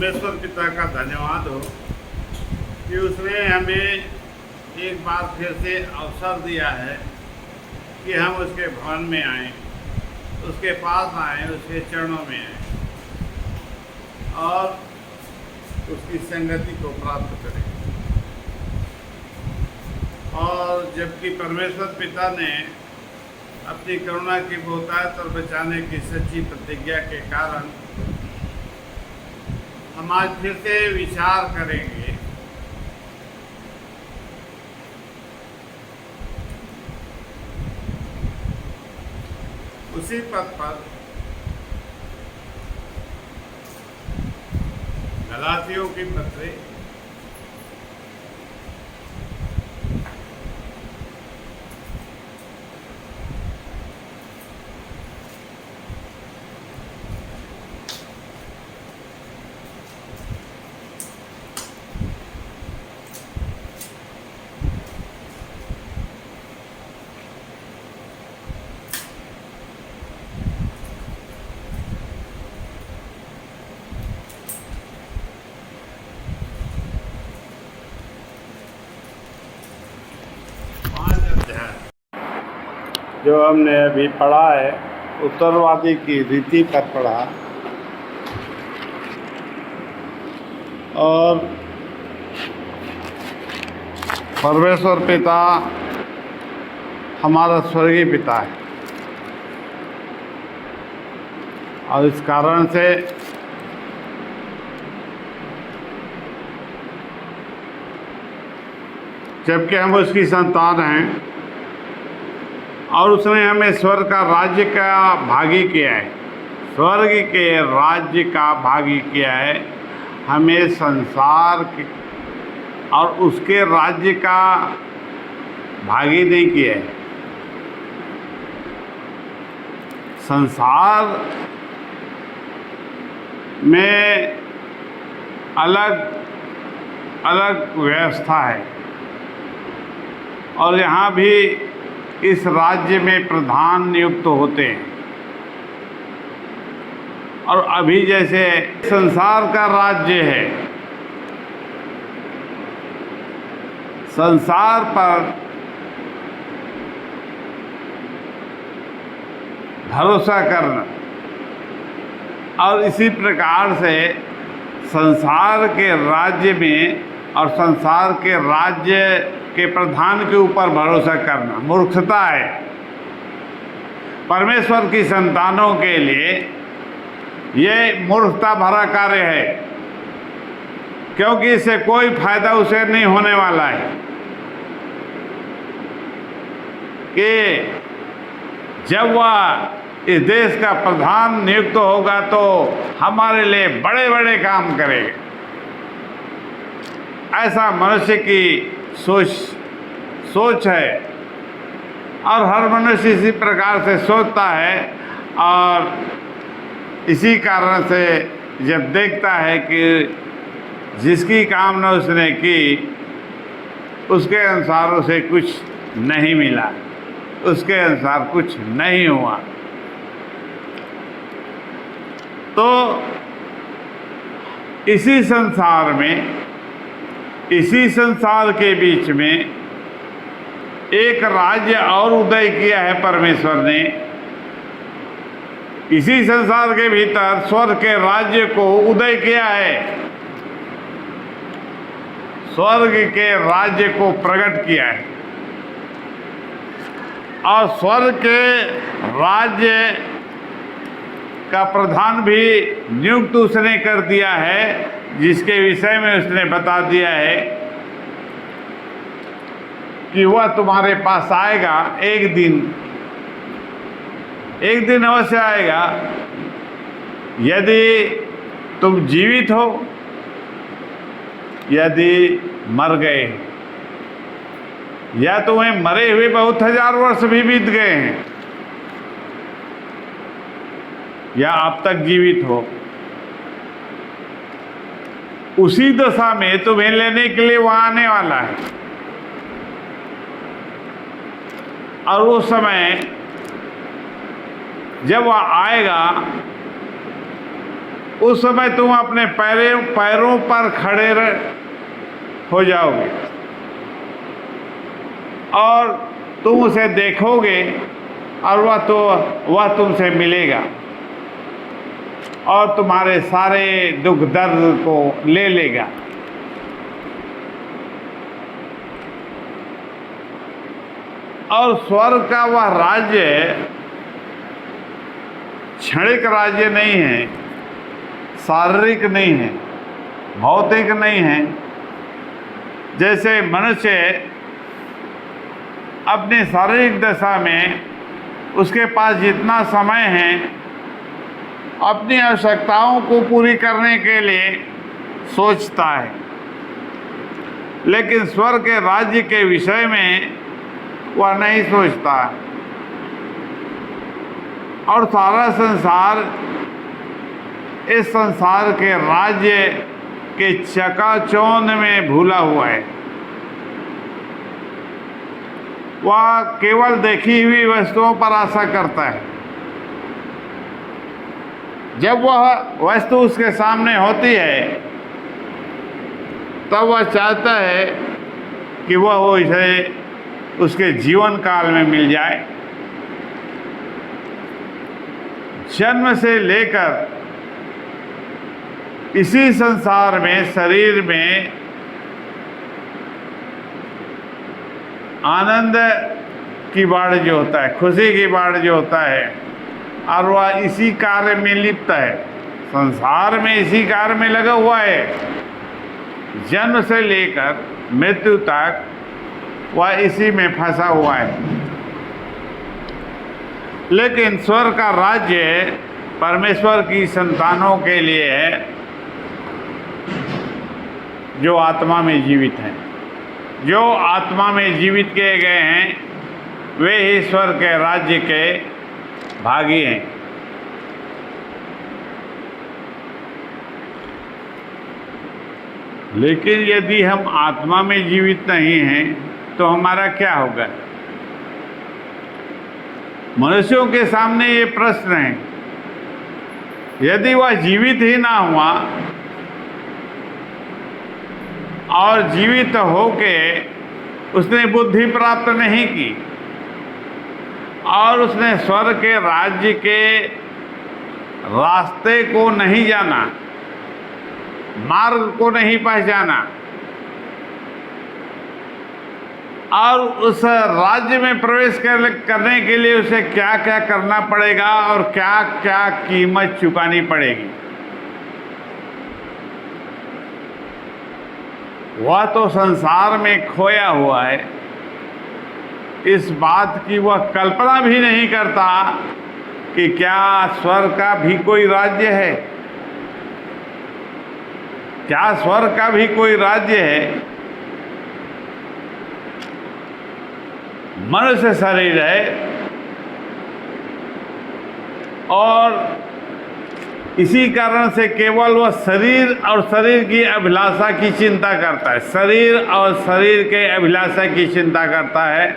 परमेश्वर पिता का धन्यवाद हो कि उसने हमें एक बार फिर से अवसर दिया है कि हम उसके भवन में आएं, उसके पास आएं, उसके चरणों में आएं और उसकी संगति को प्राप्त करें। और जबकि परमेश्वर पिता ने अपनी करुणा की बहुतायत और बचाने की सच्ची प्रतिज्ञा के कारण हम आज फिर से विचार करेंगे उसी पद पर गलातियों की पत्री जो हमने अभी पढ़ा है उत्तरवादी की रीति पर पढ़ा और परमेश्वर पिता हमारा स्वर्गीय पिता है और इस कारण से जबकि हम उसकी संतान हैं और उसने हमें स्वर्ग का राज्य का भागी किया है, स्वर्ग के राज्य का भागी किया है, हमें संसार के और उसके राज्य का भागी नहीं किया है। संसार में अलग अलग व्यवस्था है और यहाँ भी इस राज्य में प्रधान नियुक्त होते हैं और अभी जैसे संसार का राज्य है, संसार पर भरोसा करना और इसी प्रकार से संसार के राज्य में और संसार के राज्य के प्रधान के ऊपर भरोसा करना मूर्खता है। परमेश्वर की संतानों के लिए ये मूर्खता भरा कार्य है, क्योंकि इससे कोई फायदा उसे नहीं होने वाला है कि जब वह इस देश का प्रधान नियुक्त होगा तो हमारे लिए बड़े बड़े काम करेगा। ऐसा मनुष्य की सोच है और हर मनुष्य इसी प्रकार से सोचता है और इसी कारण से जब देखता है कि जिसकी कामना उसने की उसके अनुसार उसे कुछ नहीं मिला, उसके अनुसार कुछ नहीं हुआ, तो इसी संसार में, इसी संसार के बीच में एक राज्य और उदय किया है परमेश्वर ने। इसी संसार के भीतर स्वर्ग के राज्य को उदय किया है, स्वर्ग के राज्य को प्रकट किया है और स्वर्ग के राज्य का प्रधान भी नियुक्त उसने कर दिया है, जिसके विषय में उसने बता दिया है कि वह तुम्हारे पास आएगा एक दिन अवश्य आएगा। यदि तुम जीवित हो, यदि मर गए, या तुम्हें मरे हुए बहुत हजार वर्ष भी बीत गए हैं, या अब तक जीवित हो, उसी दशा में तुम्हें लेने के लिए वहां आने वाला है। और उस समय जब वह आएगा उस समय तुम अपने पैरों पर खड़े हो जाओगे और तुम उसे देखोगे और वह तुमसे मिलेगा और तुम्हारे सारे दुख दर्द को ले लेगा। और स्वर्ग का वह राज्य क्षणिक राज्य नहीं है, शारीरिक नहीं है, भौतिक नहीं है। जैसे मनुष्य अपनी शारीरिक दशा में उसके पास जितना समय है अपनी आवश्यकताओं को पूरी करने के लिए सोचता है, लेकिन स्वर्ग के राज्य के विषय में वह नहीं सोचता। और सारा संसार इस संसार के राज्य के चकाचौंध में भूला हुआ है। वह केवल देखी हुई वस्तुओं पर आशा करता है। जब वह वस्तु उसके सामने होती है तब वह चाहता है कि वह उसे उसके जीवन काल में मिल जाए। जन्म से लेकर इसी संसार में शरीर में आनंद की बाढ़ जो होता है, खुशी की बाढ़ जो होता है, और वह इसी कार्य में लिप्त है, संसार में इसी कार्य में लगा हुआ है। जन्म से लेकर मृत्यु तक वह इसी में फंसा हुआ है। लेकिन स्वर्ग का राज्य परमेश्वर की संतानों के लिए है जो आत्मा में जीवित हैं। जो आत्मा में जीवित किए गए हैं वे ही स्वर्ग के राज्य के भागी हैं। लेकिन यदि हम आत्मा में जीवित नहीं हैं तो हमारा क्या होगा? मनुष्यों के सामने ये प्रश्न है। यदि वह जीवित ही ना हुआ और जीवित होके उसने बुद्धि प्राप्त नहीं की और उसने स्वर्ग के राज्य के रास्ते को नहीं जाना, मार्ग को नहीं पहचाना, और उस राज्य में प्रवेश करने के लिए उसे क्या क्या करना पड़ेगा और क्या क्या कीमत चुकानी पड़ेगी, वह तो संसार में खोया हुआ है। इस बात की वह कल्पना भी नहीं करता कि क्या स्वर्ग का भी कोई राज्य है, क्या स्वर्ग का भी कोई राज्य है। मनुष्य शरीर है और इसी कारण से केवल वह शरीर और शरीर की अभिलाषा की चिंता करता है, शरीर और शरीर के अभिलाषा की चिंता करता है।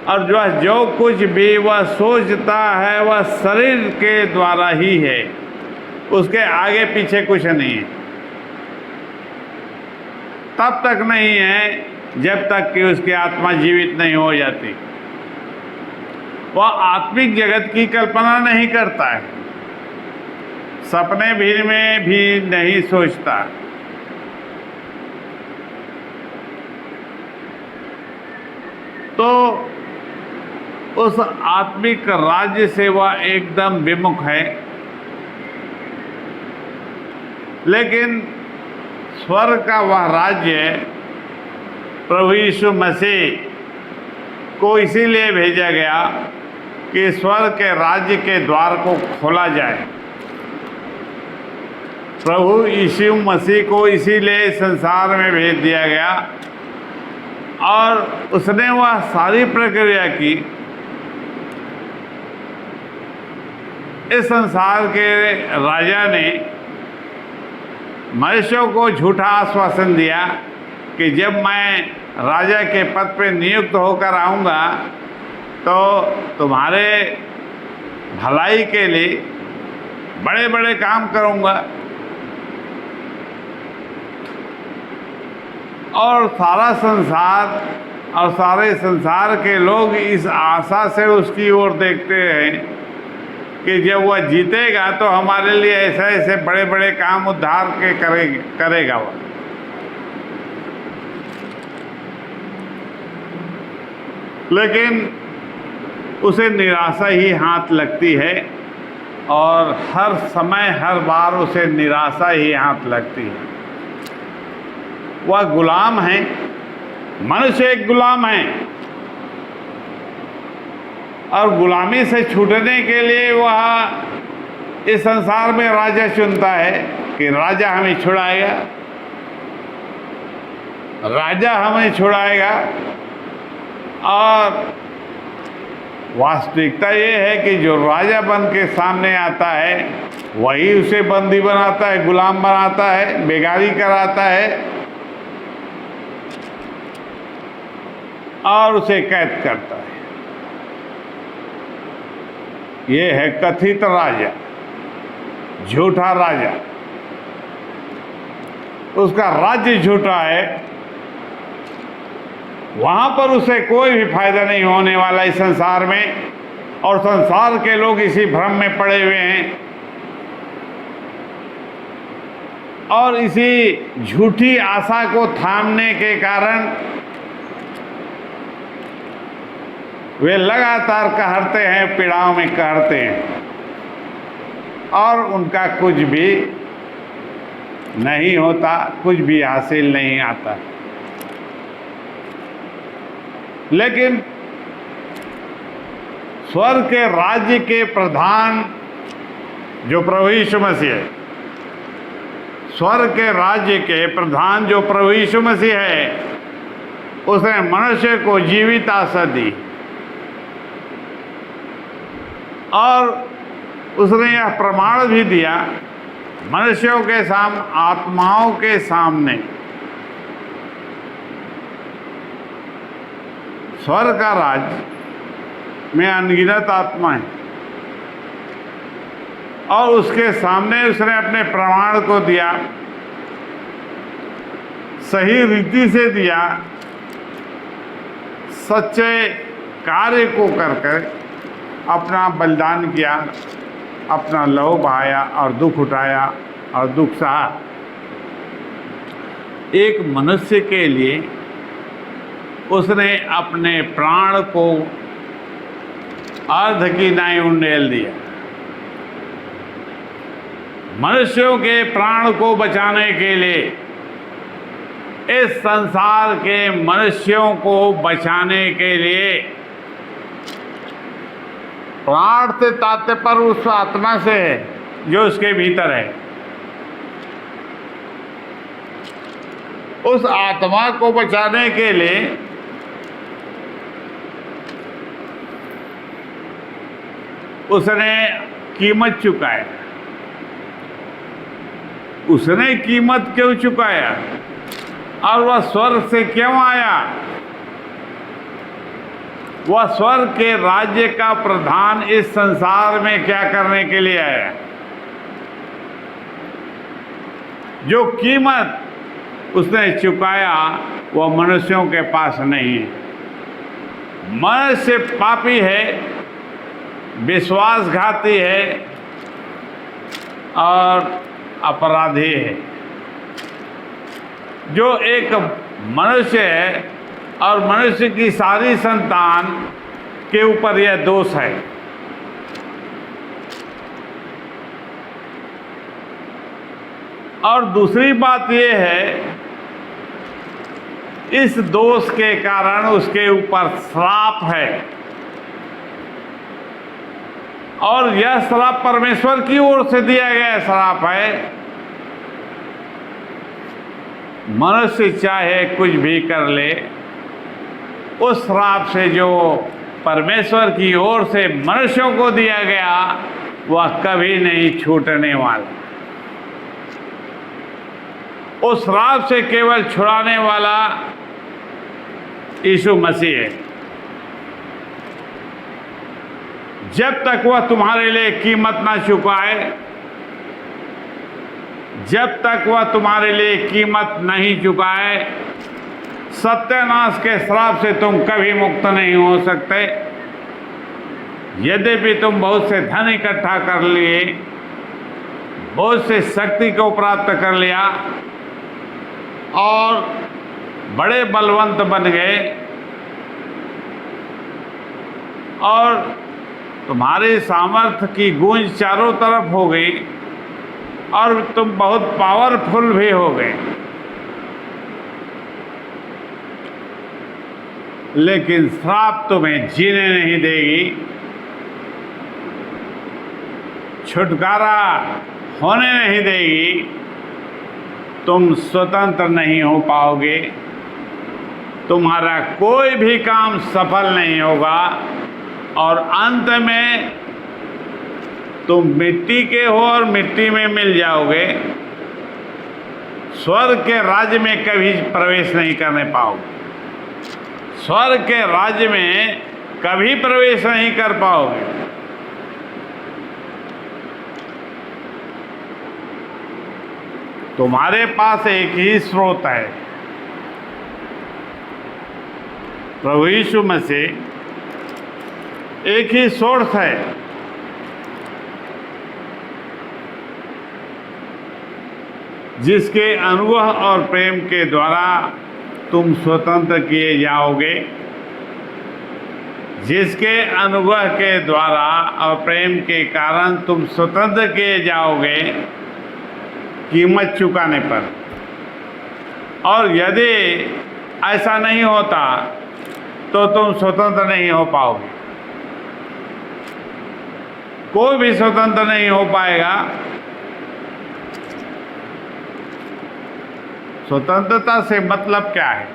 और जो कुछ भी वह सोचता है वह शरीर के द्वारा ही है, उसके आगे पीछे कुछ नहीं है। तब तक नहीं है जब तक कि उसकी आत्मा जीवित नहीं हो जाती। वह आत्मिक जगत की कल्पना नहीं करता है, सपने भी में भी नहीं सोचता। तो उस आत्मिक राज्य से वह एकदम विमुख है। लेकिन स्वर्ग का वह राज्य प्रभु यीशु मसीह को इसीलिए भेजा गया कि स्वर्ग के राज्य के द्वार को खोला जाए। प्रभु यीशु मसीह को इसीलिए संसार में भेज दिया गया और उसने वह सारी प्रक्रिया की। इस संसार के राजा ने मनुष्यों को झूठा आश्वासन दिया कि जब मैं राजा के पद पर नियुक्त होकर आऊँगा तो तुम्हारे भलाई के लिए बड़े बड़े काम करूँगा। और सारा संसार और सारे संसार के लोग इस आशा से उसकी ओर देखते हैं कि जब वह जीतेगा तो हमारे लिए ऐसे ऐसे बड़े बड़े काम उद्धार के करेगा वह। लेकिन उसे निराशा ही हाथ लगती है, और हर समय हर बार उसे निराशा ही हाथ लगती है। वह गुलाम है, मनुष्य एक गुलाम है, और गुलामी से छूटने के लिए वह इस संसार में राजा चुनता है कि राजा हमें छुड़ाएगा, राजा हमें छुड़ाएगा। और वास्तविकता ये है कि जो राजा बन के सामने आता है वही उसे बंदी बनाता है, गुलाम बनाता है, बेगारी कराता है और उसे कैद करता है। ये है कथित राजा, झूठा राजा। उसका राज्य झूठा है, वहां पर उसे कोई भी फायदा नहीं होने वाला इस संसार में, और संसार के लोग इसी भ्रम में पड़े हुए हैं और इसी झूठी आशा को थामने के कारण वे लगातार कहरते हैं, पीड़ाओं में कहरते हैं, और उनका कुछ भी नहीं होता, कुछ भी हासिल नहीं आता। लेकिन स्वर्ग के राज्य के प्रधान जो प्रभु यीशु मसीह है, स्वर्ग के राज्य के प्रधान जो प्रभु यीशु मसीह है, उसने मनुष्य को जीवित आशा दी, और उसने यह प्रमाण भी दिया मनुष्यों के आत्माओं के सामने। स्वर्ग का राज्य में अनगिनत आत्मा है, और उसके सामने उसने अपने प्रमाण को दिया, सही रीति से दिया, सच्चे कार्य को कर अपना बलिदान किया, अपना लहू बहाया और दुख उठाया और दुख सहा। एक मनुष्य के लिए उसने अपने प्राण को अर्ध की नाई उंडेल दिया। मनुष्यों के प्राण को बचाने के लिए, इस संसार के मनुष्यों को बचाने के लिए, प्राण से तात्पर्य उस आत्मा से है जो उसके भीतर है। उस आत्मा को बचाने के लिए उसने कीमत चुकाया। उसने कीमत क्यों चुकाया और वह स्वर्ग से क्यों आया? वह स्वर्ग के राज्य का प्रधान इस संसार में क्या करने के लिए आया? जो कीमत उसने चुकाया वह मनुष्यों के पास नहीं है। मनुष्य पापी है, विश्वासघाती है और अपराधी है। जो एक मनुष्य है और मनुष्य की सारी संतान के ऊपर यह दोष है। और दूसरी बात यह है, इस दोष के कारण उसके ऊपर श्राप है, और यह श्राप परमेश्वर की ओर से दिया गया श्राप है। मनुष्य चाहे कुछ भी कर ले, उस श्राप से जो परमेश्वर की ओर से मनुष्यों को दिया गया वह कभी नहीं छूटने वाला। उस श्राप से केवल छुड़ाने वाला यीशु मसीह है। जब तक वह तुम्हारे लिए कीमत ना चुकाए जब तक वह तुम्हारे लिए कीमत नहीं चुकाए, सत्यानाश के श्राप से तुम कभी मुक्त नहीं हो सकते। यद्यपि तुम बहुत से धन इकट्ठा कर लिए, बहुत से शक्ति को प्राप्त कर लिया और बड़े बलवंत बन गए और तुम्हारे सामर्थ्य की गूंज चारों तरफ हो गई और तुम बहुत पावरफुल भी हो गए, लेकिन श्राप तुम्हें जीने नहीं देगी, छुटकारा होने नहीं देगी, तुम स्वतंत्र नहीं हो पाओगे, तुम्हारा कोई भी काम सफल नहीं होगा और अंत में तुम मिट्टी के हो और मिट्टी में मिल जाओगे। स्वर्ग के राज्य में कभी प्रवेश नहीं करने पाओगे, स्वर्ग के राज्य में कभी प्रवेश नहीं कर पाओगे। तुम्हारे पास एक ही स्रोत है, प्रभु यीशु मसीह एक ही सोर्स है। जिसके अनुग्रह और प्रेम के द्वारा तुम स्वतंत्र किए जाओगे, जिसके अनुग्रह के द्वारा और प्रेम के कारण तुम स्वतंत्र किए जाओगे कीमत चुकाने पर। और यदि ऐसा नहीं होता तो तुम स्वतंत्र नहीं हो पाओगे, कोई भी स्वतंत्र नहीं हो पाएगा। स्वतंत्रता से मतलब क्या है?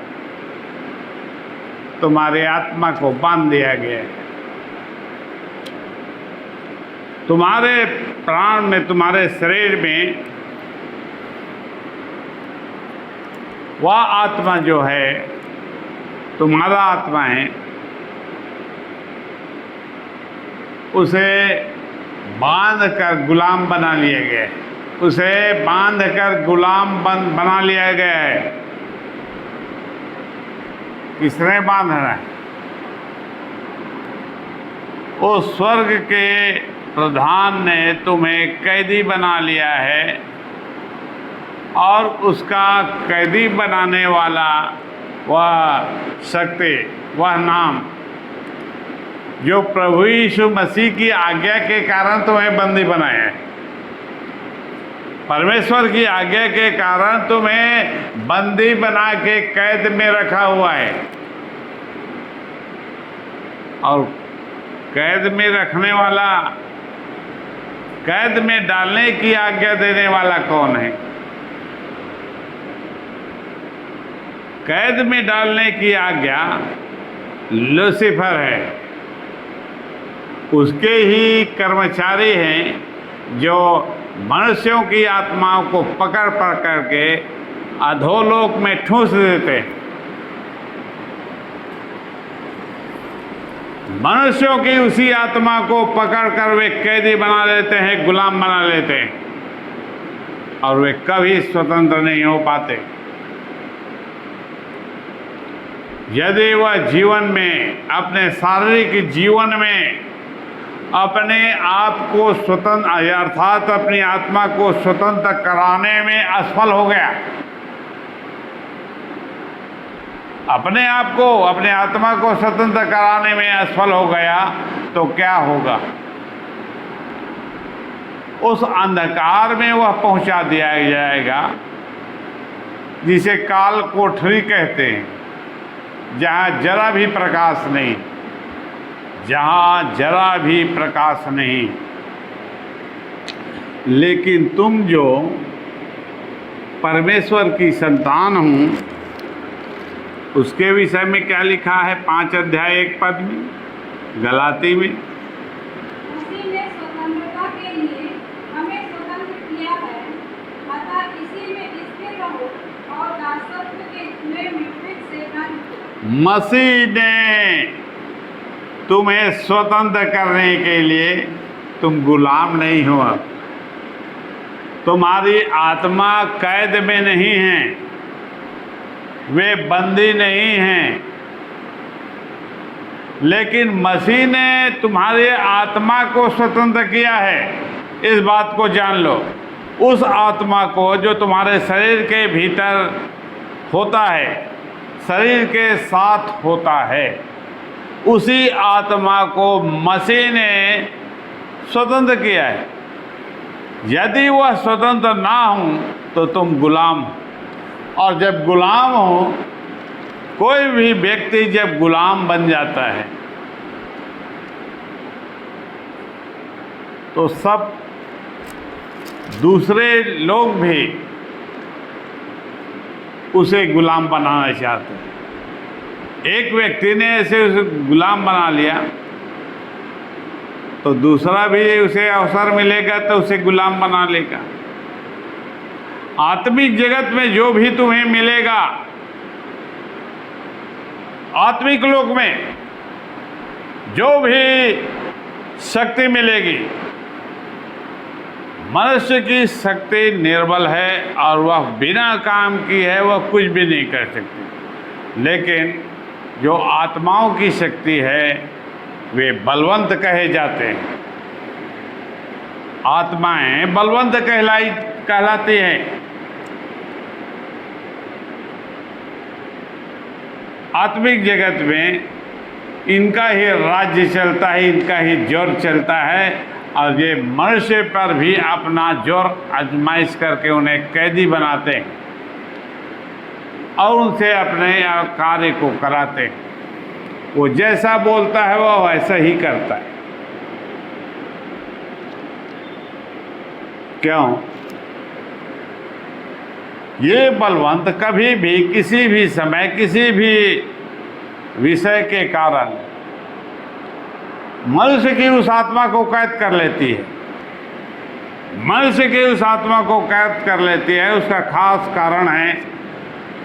तुम्हारे आत्मा को बांध दिया गया है, तुम्हारे प्राण में, तुम्हारे शरीर में वह आत्मा जो है, तुम्हारा आत्मा है, उसे बांध कर गुलाम बना लिया गया है, उसे बांध कर गुलाम बना लिया गया है। किसने बांधना है? उस स्वर्ग के प्रधान ने तुम्हें कैदी बना लिया है और उसका कैदी बनाने वाला वह शक्ति, वह नाम जो प्रभु यीशु मसीह की आज्ञा के कारण तुम्हें बंदी बनाया है, परमेश्वर की आज्ञा के कारण तुम्हें बंदी बना के कैद में रखा हुआ है। और कैद में रखने वाला, कैद में डालने की आज्ञा देने वाला कौन है? कैद में डालने की आज्ञा लूसीफर है, उसके ही कर्मचारी हैं जो मनुष्यों की आत्माओं को पकड़ पकड़ के अधोलोक में ठूंस देते हैं, मनुष्यों की उसी आत्मा को पकड़ कर वे कैदी बना लेते हैं, गुलाम बना लेते हैं और वे कभी स्वतंत्र नहीं हो पाते। यदि वह जीवन में, अपने शारीरिक जीवन में अपने आप को स्वतंत्र, अर्थात अपनी आत्मा को स्वतंत्र कराने में असफल हो गया, अपने आप को, अपने आत्मा को स्वतंत्र कराने में असफल हो गया तो क्या होगा? उस अंधकार में वह पहुंचा दिया जाएगा जिसे काल कोठरी कहते हैं, जहाँ जरा भी प्रकाश नहीं, जहाँ जरा भी प्रकाश नहीं। लेकिन तुम जो परमेश्वर की संतान हो, उसके विषय में क्या लिखा है 5 अध्याय 1 पद में, गलाती में? उसी ने स्वतंत्रता के लिए हमें स्वतंत्र किया है, अतः इसी में स्थिर रहो और दासत्व के खुले मिश्रित से न निकलो। मसीह ने तुम्हें स्वतंत्र करने के लिए, तुम गुलाम नहीं हो अब, तुम्हारी आत्मा कैद में नहीं है, वे बंदी नहीं हैं, लेकिन मसीह ने तुम्हारी आत्मा को स्वतंत्र किया है। इस बात को जान लो। उस आत्मा को जो तुम्हारे शरीर के भीतर होता है, शरीर के साथ होता है, उसी आत्मा को मसीह ने स्वतंत्र किया है। यदि वह स्वतंत्र ना हो तो तुम गुलाम हो, और जब गुलाम हो, कोई भी व्यक्ति जब गुलाम बन जाता है तो सब दूसरे लोग भी उसे गुलाम बनाना चाहते हैं। एक व्यक्ति ने ऐसे उसे गुलाम बना लिया तो दूसरा भी उसे अवसर मिलेगा तो उसे गुलाम बना लेगा। आत्मिक जगत में जो भी तुम्हें मिलेगा, आत्मिक लोक में जो भी शक्ति मिलेगी, मनुष्य की शक्ति निर्बल है और वह बिना काम की है, वह कुछ भी नहीं कर सकती। लेकिन जो आत्माओं की शक्ति है वे बलवंत कहे जाते हैं। आत्माएं बलवंत कहलाती हैं। आत्मिक जगत में इनका ही राज्य चलता है, इनका ही जोर चलता है, और ये मनुष्य पर भी अपना जोर आजमाइश करके उन्हें कैदी बनाते हैं और उनसे अपने कार्य को कराते हैं। वो जैसा बोलता है वो वैसा ही करता है। क्यों? ये बलवंत कभी भी किसी भी समय किसी भी विषय के कारण मनुष्य की उस आत्मा को कैद कर लेती है। मनुष्य की उस आत्मा को कैद कर लेती है। उसका खास कारण है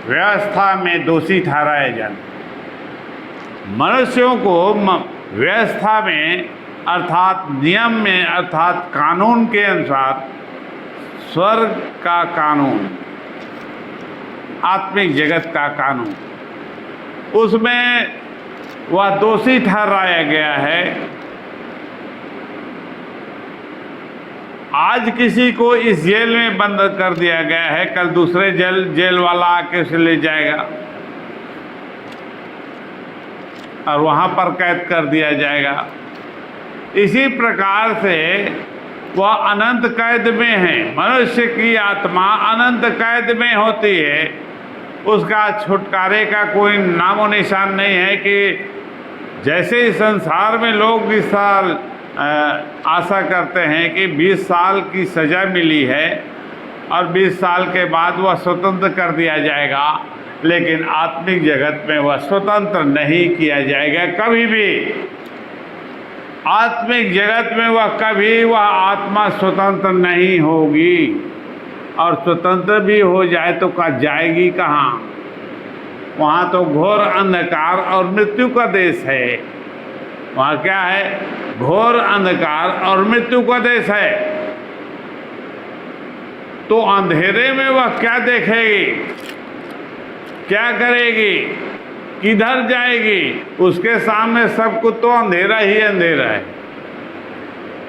व्यवस्था में दोषी ठहराए जाना। मनुष्यों को व्यवस्था में अर्थात नियम में अर्थात कानून के अनुसार, स्वर्ग का कानून, आत्मिक जगत का कानून, उसमें वह दोषी ठहराया गया है। आज किसी को इस जेल में बंद कर दिया गया है, कल दूसरे जेल वाला आके उसे ले जाएगा और वहाँ पर कैद कर दिया जाएगा। इसी प्रकार से वह अनंत कैद में है। मनुष्य की आत्मा अनंत कैद में होती है। उसका छुटकारे का कोई नामो निशान नहीं है कि जैसे इस संसार में लोग इस साल आशा करते हैं कि 20 साल की सज़ा मिली है और 20 साल के बाद वह स्वतंत्र कर दिया जाएगा, लेकिन आत्मिक जगत में वह स्वतंत्र नहीं किया जाएगा कभी भी। आत्मिक जगत में वह आत्मा स्वतंत्र नहीं होगी, और स्वतंत्र भी हो जाए तो जाएगी कहाँ? वहाँ तो घोर अंधकार और मृत्यु का देश है। वहाँ क्या है? घोर अंधकार और मृत्यु का देश है। तो अंधेरे में वह क्या देखेगी, क्या करेगी, किधर जाएगी? उसके सामने सब कुछ तो अंधेरा ही अंधेरा है,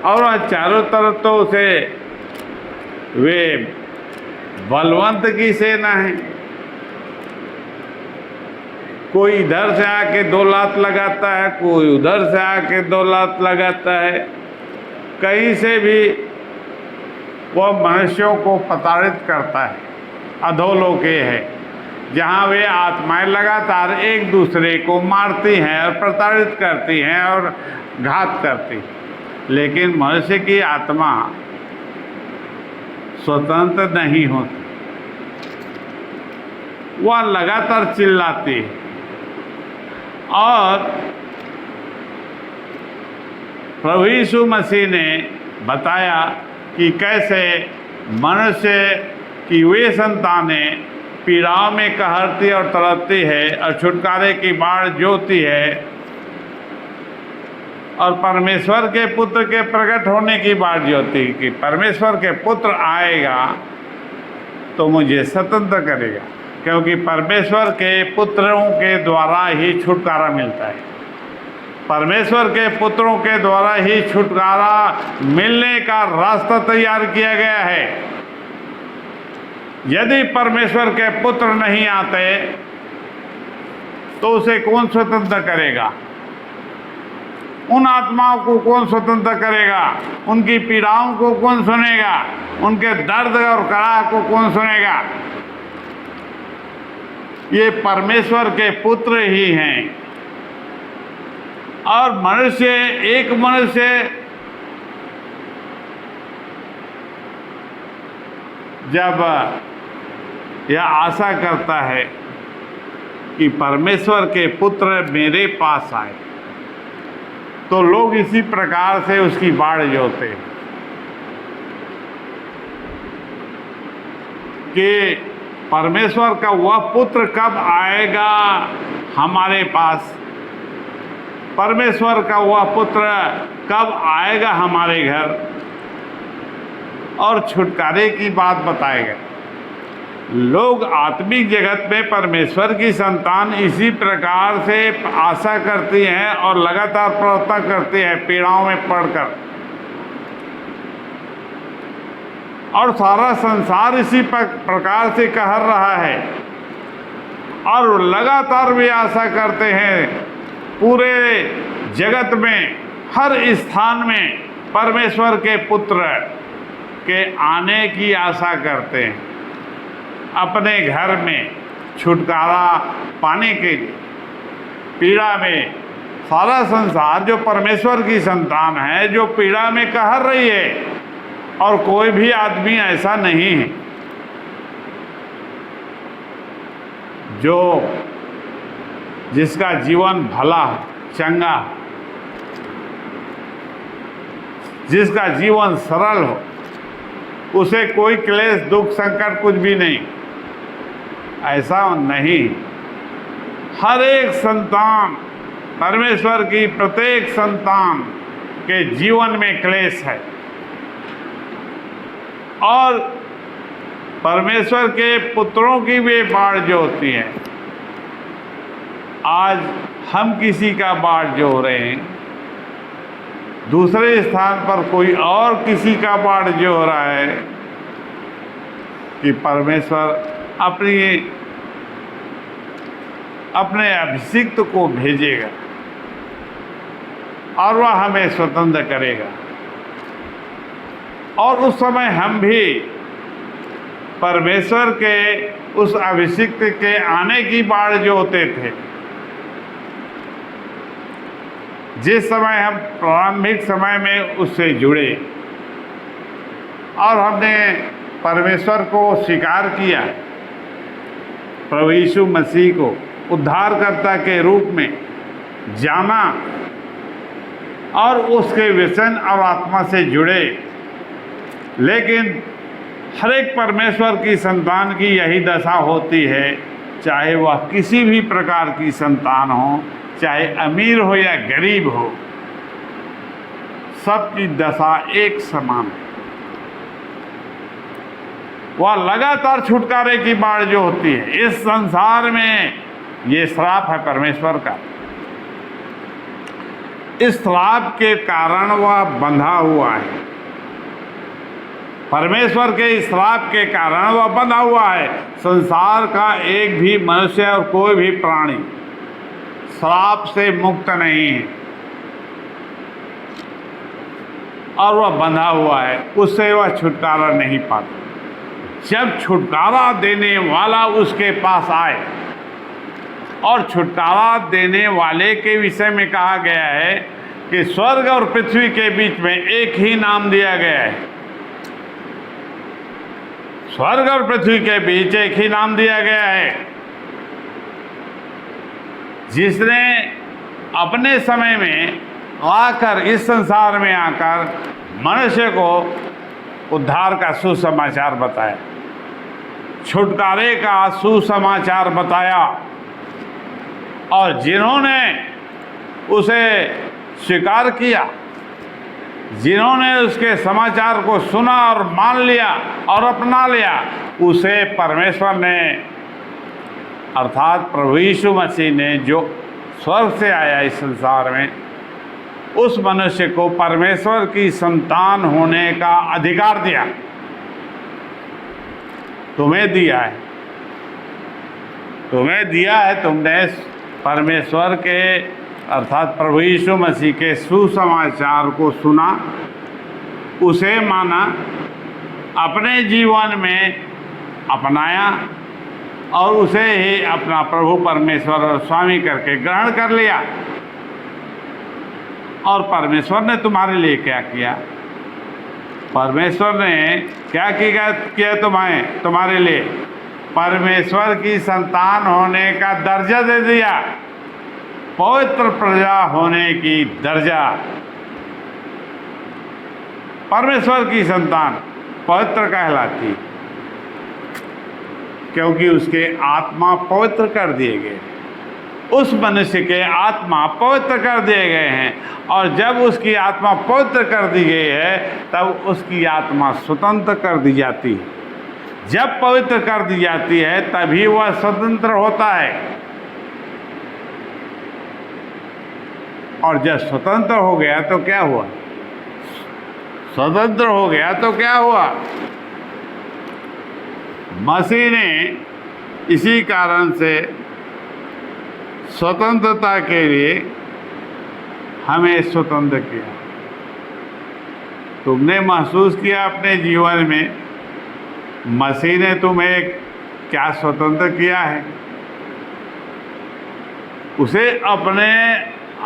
और वह चारों तरफ तो उसे वे बलवंत की सेना है। कोई इधर से आके 2 लात लगाता है, कोई उधर से आके 2 लात लगाता है। कहीं से भी वह मनुष्यों को प्रताड़ित करता है। अधोलोक है जहाँ वे आत्माएं लगातार एक दूसरे को मारती हैं और प्रताड़ित करती हैं और घात करती। लेकिन मनुष्य की आत्मा स्वतंत्र नहीं होती, वह लगातार चिल्लाती है। और प्रभु यीशु मसीह ने बताया कि कैसे मनुष्य की वे संतानें पीड़ाओं में कहरती और तड़पती है और छुटकारे की बाढ़ जोती है, और परमेश्वर के पुत्र के प्रकट होने की बात जो होती है कि परमेश्वर के पुत्र आएगा तो मुझे स्वतंत्र करेगा, क्योंकि परमेश्वर के पुत्रों के द्वारा ही छुटकारा मिलता है। परमेश्वर के पुत्रों के द्वारा ही छुटकारा मिलने का रास्ता तैयार किया गया है। यदि परमेश्वर के पुत्र नहीं आते तो उसे कौन स्वतंत्र करेगा? उन आत्माओं को कौन स्वतंत्र करेगा? उनकी पीड़ाओं को कौन सुनेगा? उनके दर्द और कड़ाह को कौन सुनेगा? ये परमेश्वर के पुत्र ही हैं। और एक मनुष्य जब यह आशा करता है कि परमेश्वर के पुत्र मेरे पास आए, तो लोग इसी प्रकार से उसकी बाढ़ जोते हैं कि परमेश्वर का वह पुत्र कब आएगा हमारे पास, परमेश्वर का वह पुत्र कब आएगा हमारे घर और छुटकारे की बात बताएगा। लोग आत्मिक जगत में परमेश्वर की संतान इसी प्रकार से आशा करती हैं और लगातार प्रार्थना करती हैं पीड़ाओं में पड़कर, और सारा संसार इसी प्रकार से कह रहा है और लगातार भी आशा करते हैं। पूरे जगत में हर स्थान में परमेश्वर के पुत्र के आने की आशा करते हैं अपने घर में छुटकारा पाने के लिए। पीड़ा में सारा संसार जो परमेश्वर की संतान है जो पीड़ा में कहर रही है, और कोई भी आदमी ऐसा नहीं है जो जिसका जीवन भला चंगा, जिसका जीवन सरल हो, उसे कोई क्लेश दुख संकट कुछ भी नहीं, ऐसा नहीं। हर एक संतान, परमेश्वर की प्रत्येक संतान के जीवन में क्लेश है, और परमेश्वर के पुत्रों की भी बाढ़ जो होती है। आज हम किसी का बाढ़ जो हो रहे हैं, दूसरे स्थान पर कोई और किसी का बाढ़ जो हो रहा है कि परमेश्वर अपने अभिषिक्त को भेजेगा और वह हमें स्वतंत्र करेगा। और उस समय हम भी परमेश्वर के उस अभिषिक्त के आने की बाढ़ जो होते थे, जिस समय हम प्रारंभिक समय में उससे जुड़े और हमने परमेश्वर को स्वीकार किया, प्रभु यीशु मसीह को उद्धारकर्ता के रूप में जाना और उसके वचन और आत्मा से जुड़े। लेकिन हर एक परमेश्वर की संतान की यही दशा होती है, चाहे वह किसी भी प्रकार की संतान हो, चाहे अमीर हो या गरीब हो, सबकी दशा एक समान है। वह लगातार छुटकारे की बाढ़ जो होती है इस संसार में, ये श्राप है परमेश्वर का। इस श्राप के कारण वह बंधा हुआ है, परमेश्वर के इस श्राप के कारण वह बंधा हुआ है। संसार का एक भी मनुष्य और कोई भी प्राणी श्राप से मुक्त नहीं है और वह बंधा हुआ है, उससे वह छुटकारा नहीं पाता। जब छुटकारा देने वाला उसके पास आए, और छुटकारा देने वाले के विषय में कहा गया है कि स्वर्ग और पृथ्वी के बीच में एक ही नाम दिया गया है। स्वर्ग और पृथ्वी के बीच एक ही नाम दिया गया है, जिसने अपने समय में आकर इस संसार में आकर मनुष्य को उद्धार का सुसमाचार बताया, छुटकारे का सुसमाचार बताया। और जिन्होंने उसे स्वीकार किया, जिन्होंने उसके समाचार को सुना और मान लिया और अपना लिया, उसे परमेश्वर ने अर्थात प्रभु यीशु मसीह ने जो स्वर्ग से आया इस संसार में, उस मनुष्य को परमेश्वर की संतान होने का अधिकार दिया। तुम्हें दिया है, तुम्हें दिया है। तुमने परमेश्वर के अर्थात प्रभु यीशु मसीह के सुसमाचार को सुना, उसे माना, अपने जीवन में अपनाया और उसे ही अपना प्रभु परमेश्वर और स्वामी करके ग्रहण कर लिया। और परमेश्वर ने तुम्हारे लिए क्या किया? परमेश्वर ने क्या किया तुम्हारे लिए? परमेश्वर की संतान होने का दर्जा दे दिया, पवित्र प्रजा होने की दर्जा। परमेश्वर की संतान पवित्र कहलाती, क्योंकि उसके आत्मा पवित्र कर दिए गए। उस मनुष्य के आत्मा पवित्र कर दिए गए हैं, और जब उसकी आत्मा पवित्र कर दी गई है तब उसकी आत्मा स्वतंत्र कर दी जाती है। जब पवित्र कर दी जाती है तभी वह स्वतंत्र होता है, और जब स्वतंत्र हो गया तो क्या हुआ? स्वतंत्र हो गया तो क्या हुआ? मसीह ने इसी कारण से स्वतंत्रता के लिए हमें स्वतंत्र किया। तुमने महसूस किया अपने जीवन में मसीह ने तुम्हें क्या स्वतंत्र किया है? उसे अपने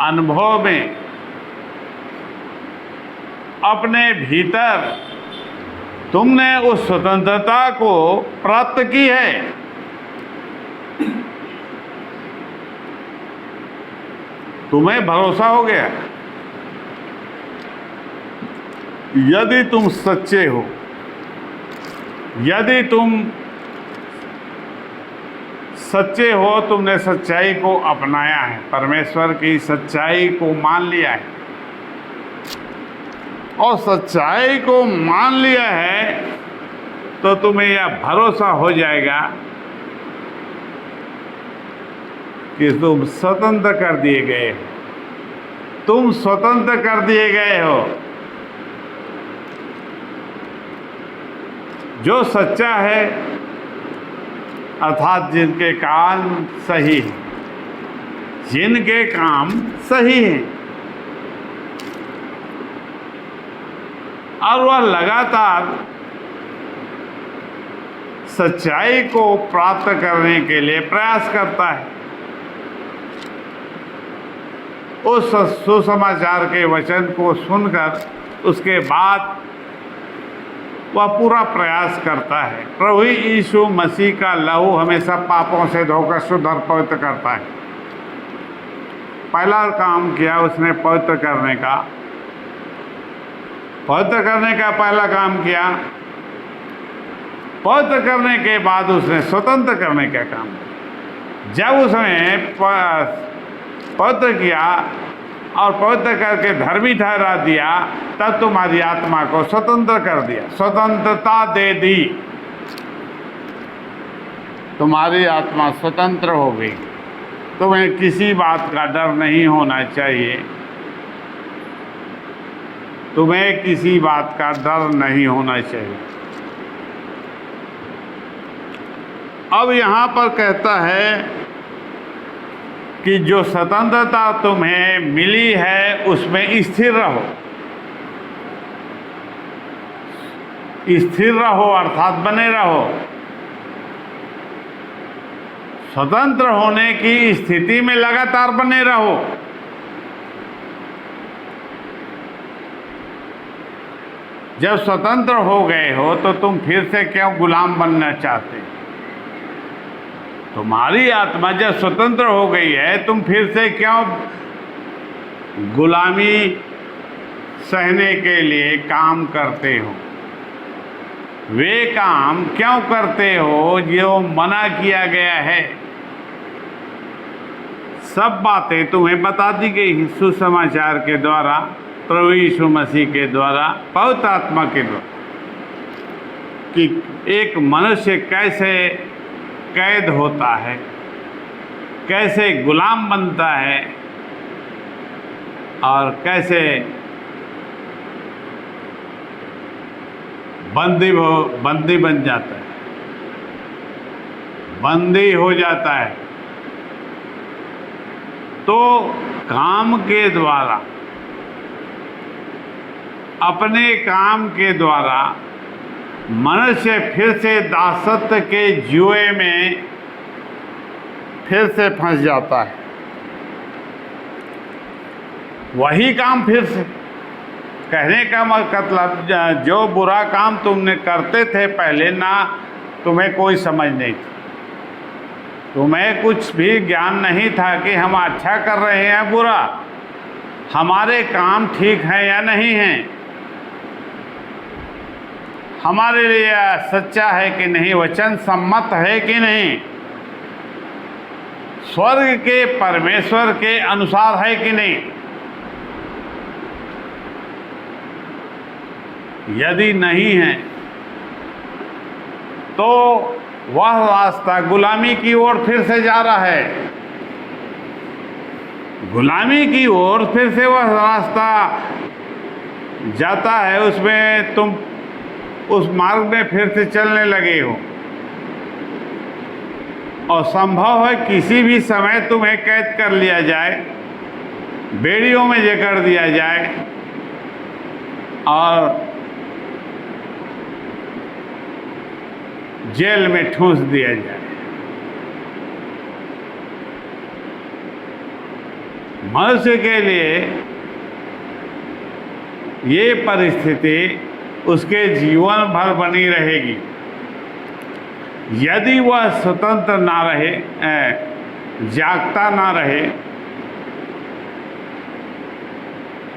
अनुभव में, अपने भीतर तुमने उस स्वतंत्रता को प्राप्त की है। तुम्हें भरोसा हो गया। यदि तुम सच्चे हो, यदि तुम सच्चे हो, तुमने सच्चाई को अपनाया है, परमेश्वर की सच्चाई को मान लिया है, और सच्चाई को मान लिया है, तो तुम्हें यह भरोसा हो जाएगा कि तुम स्वतंत्र कर दिए गए हो। तुम स्वतंत्र कर दिए गए हो। जो सच्चा है, अर्थात जिनके काम सही हैं, जिनके काम सही हैं, और वह लगातार सच्चाई को प्राप्त करने के लिए प्रयास करता है, उस सुसमाचार के वचन को सुनकर उसके बाद वह पूरा प्रयास करता है। प्रभु यीशु मसीह का लहू हमेशा पापों से धोकर शुद्ध और पवित्र करता है। पहला काम किया उसने पवित्र करने का, पहला काम किया। पवित्र करने के बाद उसने स्वतंत्र करने का काम किया। जब उसने पवित्र किया और पवित्र करके धर्मी ठहरा दिया, तब तुम्हारी आत्मा को स्वतंत्र कर दिया, स्वतंत्रता दे दी। तुम्हारी आत्मा स्वतंत्र हो गई। तुम्हें किसी बात का डर नहीं होना चाहिए। तुम्हें किसी बात का डर नहीं होना चाहिए। अब यहाँ पर कहता है कि जो स्वतंत्रता तुम्हें मिली है उसमें स्थिर रहो। स्थिर रहो अर्थात बने रहो। स्वतंत्र होने की स्थिति में लगातार बने रहो। जब स्वतंत्र हो गए हो तो तुम फिर से क्यों गुलाम बनना चाहते? तुम्हारी आत्मा जब स्वतंत्र हो गई है, तुम फिर से क्यों गुलामी सहने के लिए काम करते हो? वे काम क्यों करते हो जो मना किया गया है? सब बातें तुम्हें बता दी गई हैं सुसमाचार के द्वारा, प्रभु यीशु मसीह के द्वारा, पवित्र आत्मा के द्वारा, कि एक मनुष्य कैसे कैद होता है, कैसे गुलाम बनता है और कैसे बंदी बन जाता है, बंदी हो जाता है। तो काम के द्वारा, अपने काम के द्वारा मनुष्य फिर से दासत्व के जुए में फिर से फंस जाता है। वही काम फिर से कहने का मतलब, जो बुरा काम तुमने करते थे पहले ना, तुम्हें कोई समझ नहीं थी, तुम्हें कुछ भी ज्ञान नहीं था कि हम अच्छा कर रहे हैं बुरा, हमारे काम ठीक हैं या नहीं हैं, हमारे लिए सच्चा है कि नहीं, वचन सम्मत है कि नहीं, स्वर्ग के परमेश्वर के अनुसार है कि नहीं। यदि नहीं है तो वह रास्ता गुलामी की ओर फिर से जा रहा है, गुलामी की ओर फिर से वह रास्ता जाता है, उसमें तुम उस मार्ग में फिर से चलने लगे हो और संभव है किसी भी समय तुम्हें कैद कर लिया जाए, बेड़ियों में जकड़ दिया जाए और जेल में ठूंस दिया जाए। मनुष्य के लिए ये परिस्थिति उसके जीवन भर बनी रहेगी यदि वह स्वतंत्र ना रहे, जागता ना रहे,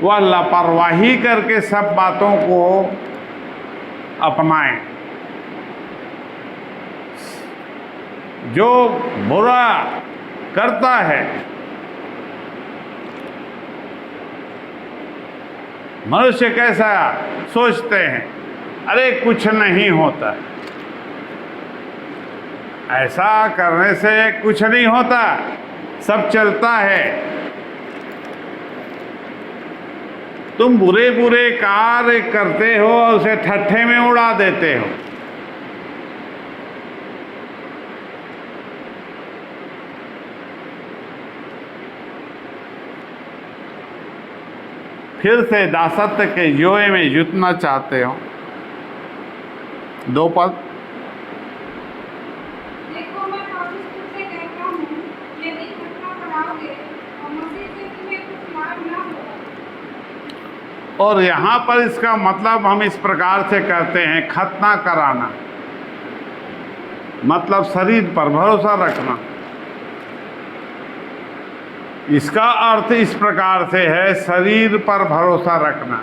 वह लापरवाही करके सब बातों को अपनाए। जो बुरा करता है, मनुष्य कैसा सोचते हैं, अरे कुछ नहीं होता, ऐसा करने से कुछ नहीं होता, सब चलता है। तुम बुरे बुरे कार्य करते हो और उसे ठट्ठे में उड़ा देते हो। फिर से दासत्व के जुए में जुटना चाहते हो। 2 पद, देखो मैं पवित्र तुझसे कहता हूँ, यदि खतना कराओगे और मसीह से तुम्हें कुछ लाभ न होगा। और यहाँ पर इसका मतलब हम इस प्रकार से करते हैं, खतना कराना मतलब शरीर पर भरोसा रखना। इसका अर्थ इस प्रकार से है, शरीर पर भरोसा रखना।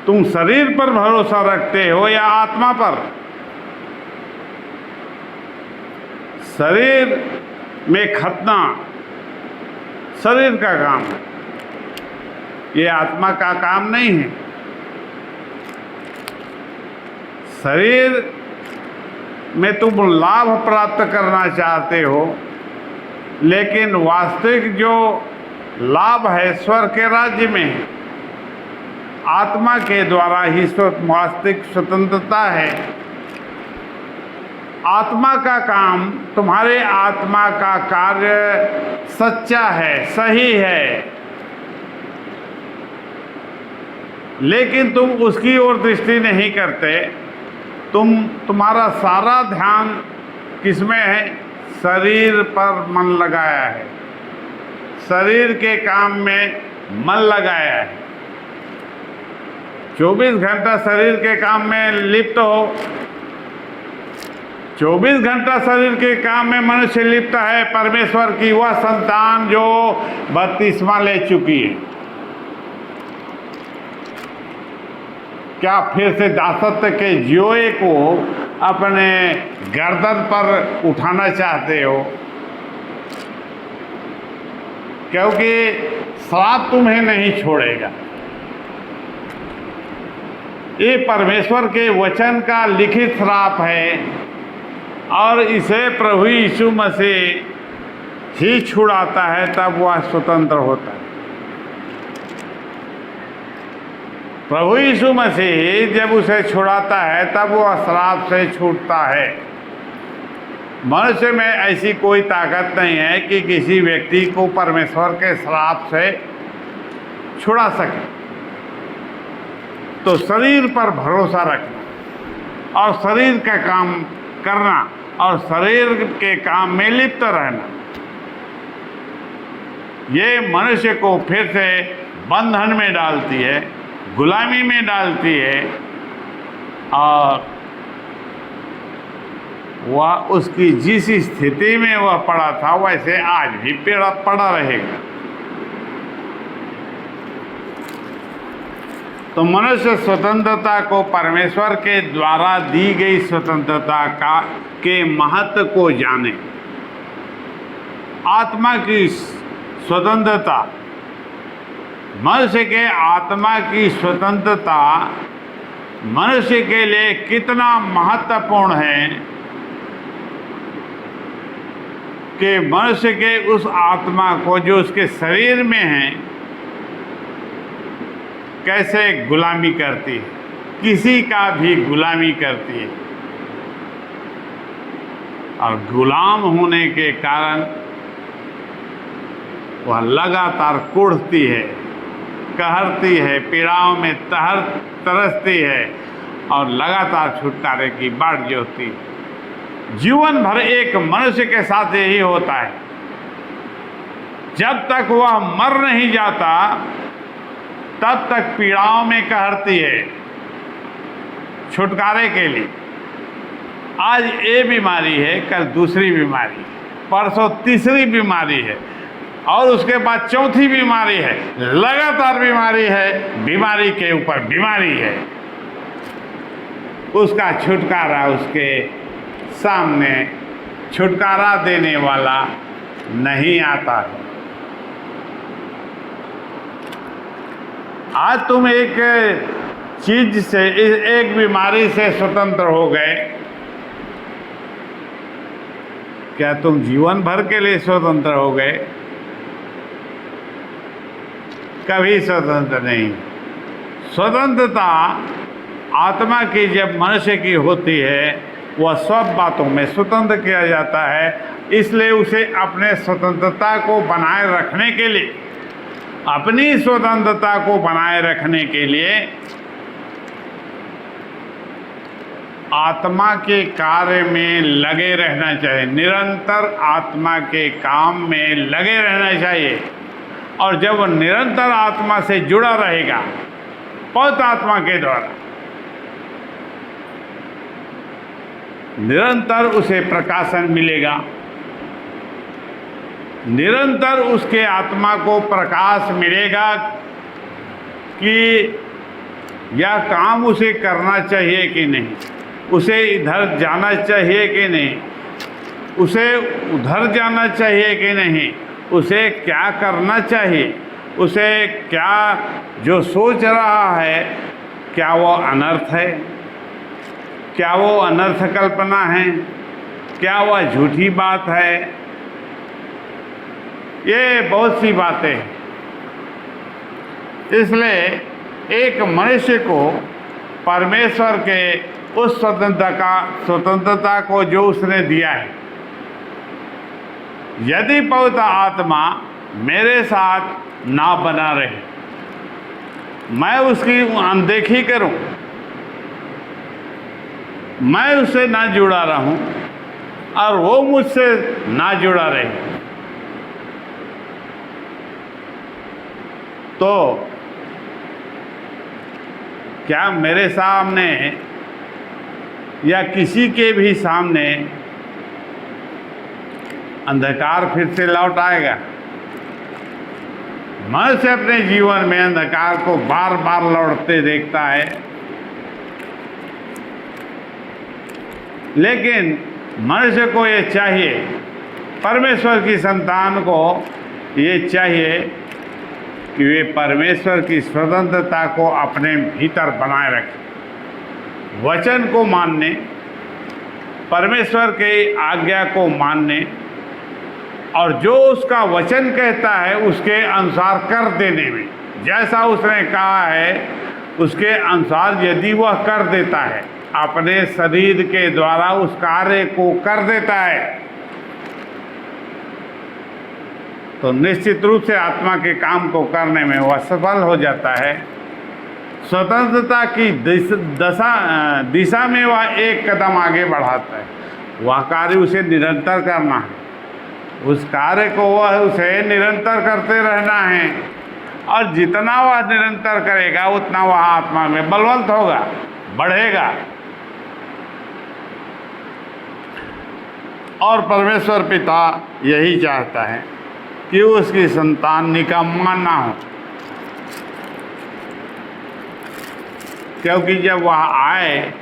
तुम शरीर पर भरोसा रखते हो या आत्मा पर? शरीर में खतना शरीर का काम है, ये आत्मा का काम नहीं है। शरीर में तुम लाभ प्राप्त करना चाहते हो, लेकिन वास्तविक जो लाभ है स्वर्ग के राज्य में है। आत्मा के द्वारा ही वास्तविक स्वतंत्रता है। आत्मा का काम, तुम्हारे आत्मा का कार्य सच्चा है, सही है, लेकिन तुम उसकी ओर दृष्टि नहीं करते। तुम्हारा सारा ध्यान किसमें है? शरीर पर मन लगाया है, शरीर के काम में मन लगाया है। 24 घंटा शरीर के काम में लिप्त हो। 24 घंटा शरीर के काम में मनुष्य लिप्त है। परमेश्वर की वह संतान जो बपतिस्मा ले चुकी है, क्या फिर से दासत्व के जुए को अपने गर्दन पर उठाना चाहते हो? क्योंकि श्राप तुम्हें नहीं छोड़ेगा। ये परमेश्वर के वचन का लिखित श्राप है और इसे प्रभु यीशु मसीह ही छुड़ाता है, तब वह स्वतंत्र होता है। प्रभु यीशु मसीह जब उसे छुड़ाता है तब वह श्राप से छूटता है। मनुष्य में ऐसी कोई ताकत नहीं है कि किसी व्यक्ति को परमेश्वर के श्राप से छुड़ा सके। तो शरीर पर भरोसा रखना और शरीर का काम करना और शरीर के काम में लिप्त रहना, ये मनुष्य को फिर से बंधन में डालती है, गुलामी में डालती है और वह उसकी जिस स्थिति में वह पड़ा था वैसे आज भी पड़ा रहेगा। तो मनुष्य स्वतंत्रता को परमेश्वर के द्वारा दी गई स्वतंत्रता के महत्व को जाने। आत्मा की स्वतंत्रता, मनुष्य के आत्मा की स्वतंत्रता मनुष्य के लिए कितना महत्वपूर्ण है कि मनुष्य के उस आत्मा को जो उसके शरीर में है कैसे गुलामी करती है, किसी का भी गुलामी करती है और गुलाम होने के कारण वह लगातार कुढ़ती है, कहरती है, पीड़ाओं में तरसती है और लगातार छुटकारे की बाट जोहती है। जीवन भर एक मनुष्य के साथ यही होता है। जब तक वह मर नहीं जाता तब तक पीड़ाओं में कहरती है छुटकारे के लिए। आज ये बीमारी है, कल दूसरी बीमारी, परसों तीसरी बीमारी है और उसके बाद चौथी बीमारी है। लगातार बीमारी है, बीमारी के ऊपर बीमारी है। उसका छुटकारा उसके सामने छुटकारा देने वाला नहीं आता है। आज तुम एक चीज से, एक बीमारी से स्वतंत्र हो गए, क्या तुम जीवन भर के लिए स्वतंत्र हो गए? कभी स्वतंत्र नहीं। स्वतंत्रता आत्मा की जब मनुष्य की होती है वह सब बातों में स्वतंत्र किया जाता है। इसलिए उसे अपने स्वतंत्रता को बनाए रखने के लिए, अपनी स्वतंत्रता को बनाए रखने के लिए आत्मा के कार्य में लगे रहना चाहिए। निरंतर आत्मा के काम में लगे रहना चाहिए और जब वह निरंतर आत्मा से जुड़ा रहेगा पवित्र आत्मा के द्वारा, निरंतर उसे प्रकाशन मिलेगा, निरंतर उसके आत्मा को प्रकाश मिलेगा कि यह काम उसे करना चाहिए कि नहीं, उसे इधर जाना चाहिए कि नहीं, उसे उधर जाना चाहिए कि नहीं, उसे क्या करना चाहिए, उसे क्या जो सोच रहा है क्या वो अनर्थ है, क्या वो अनर्थ कल्पना है, क्या वह झूठी बात है। ये बहुत सी बातें हैं। इसलिए एक मनुष्य को परमेश्वर के उस स्वतंत्रता को जो उसने दिया है, यदि पवित्र आत्मा मेरे साथ ना बना रहे, मैं उसकी अनदेखी करूं, मैं उससे ना जुड़ा रहूं और वो मुझसे ना जुड़ा रहे, तो क्या मेरे सामने या किसी के भी सामने अंधकार फिर से लौट आएगा? मनुष्य अपने जीवन में अंधकार को बार बार लौटते देखता है, लेकिन मनुष्य को ये चाहिए, परमेश्वर की संतान को ये चाहिए कि वे परमेश्वर की स्वतंत्रता को अपने भीतर बनाए रखें, वचन को मानने, परमेश्वर के आज्ञा को मानने और जो उसका वचन कहता है उसके अनुसार कर देने में, जैसा उसने कहा है उसके अनुसार यदि वह कर देता है, अपने शरीर के द्वारा उस कार्य को कर देता है, तो निश्चित रूप से आत्मा के काम को करने में वह सफल हो जाता है। स्वतंत्रता की दिशा में वह एक कदम आगे बढ़ाता है। वह कार्य उसे निरंतर करना है, उस कार्य को वह उसे निरंतर करते रहना है, और जितना वह निरंतर करेगा उतना वह आत्मा में बलवंत होगा, बढ़ेगा। और परमेश्वर पिता यही चाहता है कि उसकी संतान निकम्मा ना हो, क्योंकि जब वह आए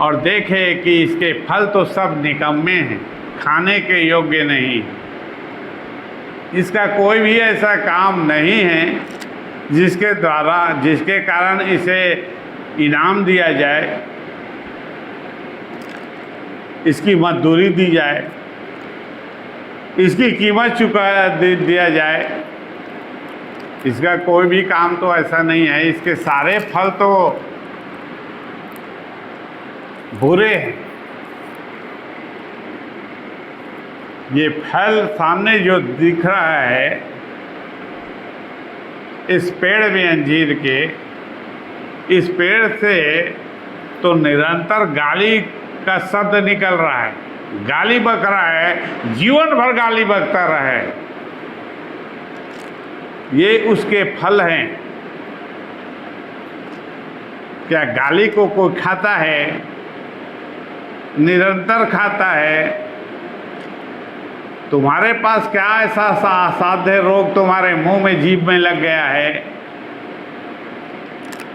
और देखे कि इसके फल तो सब निकम्मे हैं, खाने के योग्य नहीं, इसका कोई भी ऐसा काम नहीं है जिसके कारण इसे इनाम दिया जाए, इसकी मजदूरी दी जाए, इसकी कीमत दिया जाए, इसका कोई भी काम तो ऐसा नहीं है। इसके सारे फल तो बुरे हैं। ये फल सामने जो दिख रहा है इस पेड़ में, अंजीर के इस पेड़ से तो निरंतर गाली का शब्द निकल रहा है, गाली बक रहा है, जीवन भर गाली बकता रहे। ये उसके फल हैं। क्या गाली को कोई खाता है? निरंतर खाता है? तुम्हारे पास क्या ऐसा असाध्य रोग तुम्हारे मुंह में, जीभ में लग गया है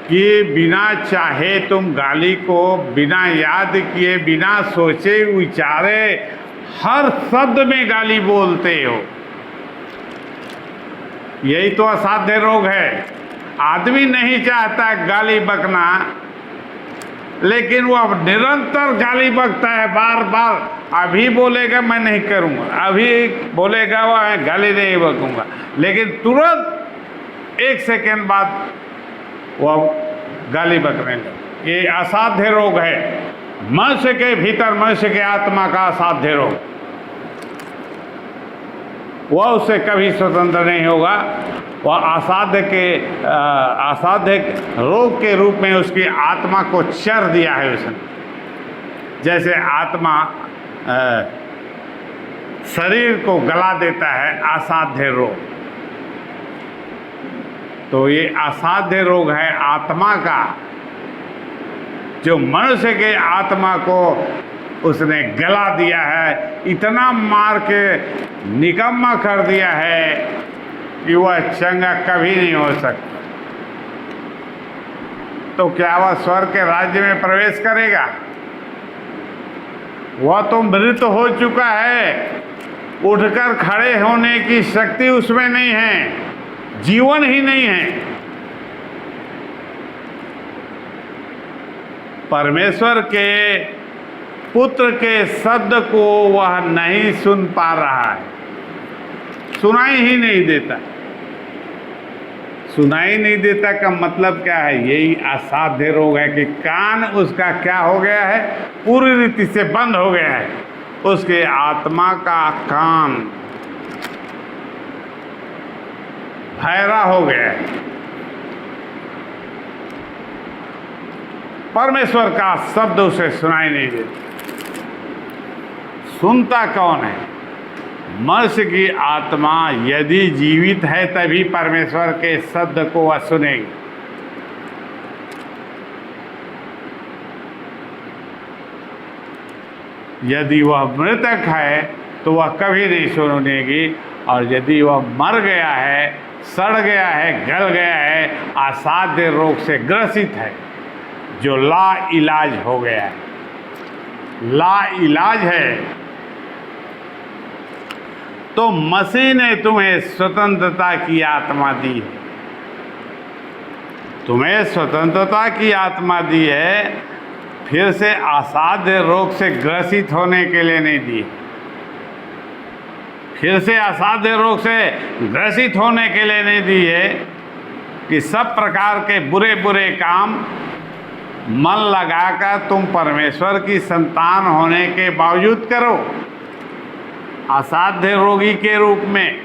कि बिना चाहे तुम गाली को बिना याद किए, बिना सोचे विचारे हर शब्द में गाली बोलते हो? यही तो असाध्य रोग है। आदमी नहीं चाहता गाली बकना, लेकिन वह निरंतर गाली बकता है, बार बार। अभी बोलेगा मैं नहीं करूँगा, अभी बोलेगा वह गाली नहीं बकूँगा, लेकिन तुरंत एक सेकेंड बाद वह गाली बकने लगे। ये असाध्य रोग है, मनुष्य के भीतर, मनुष्य के आत्मा का असाध्य रोग। वह उससे कभी स्वतंत्र नहीं होगा। वह असाध्य रोग के रूप में उसकी आत्मा को चर दिया है उसने। जैसे आत्मा शरीर को गला देता है असाध्य रोग, तो ये असाध्य रोग है आत्मा का, जो मनुष्य के आत्मा को उसने गला दिया है, इतना मार के निकम्मा कर दिया है कि वह चंगा कभी नहीं हो सकता। तो क्या वह स्वर्ग के राज्य में प्रवेश करेगा? वह तो मृत हो चुका है, उठकर खड़े होने की शक्ति उसमें नहीं है, जीवन ही नहीं है। परमेश्वर के पुत्र के शब्द को वह नहीं सुन पा रहा है, सुनाई ही नहीं देता। सुनाई नहीं देता का मतलब क्या है? यही असाध्य रोग है कि कान उसका क्या हो गया है? पूरी रीति से बंद हो गया है। उसके आत्मा का कान बहरा हो गया है। परमेश्वर का शब्द उसे सुनाई नहीं देता। सुनता कौन है? मनुष्य की आत्मा यदि जीवित है तभी परमेश्वर के शब्द को वह सुनेगी। यदि वह मृतक है तो वह कभी नहीं सुनेगी, और यदि वह मर गया है, सड़ गया है, गल गया है, असाध्य रोग से ग्रसित है, जो ला इलाज हो गया है, ला इलाज है, तो मसीह ने तुम्हें स्वतंत्रता की आत्मा दी है। तुम्हें स्वतंत्रता की आत्मा दी है, फिर से असाध्य रोग से ग्रसित होने के लिए नहीं दी। फिर से असाध्य रोग से ग्रसित होने के लिए नहीं दी है कि सब प्रकार के बुरे बुरे काम मन लगाकर तुम परमेश्वर की संतान होने के बावजूद करो, असाध्य रोगी के रूप में।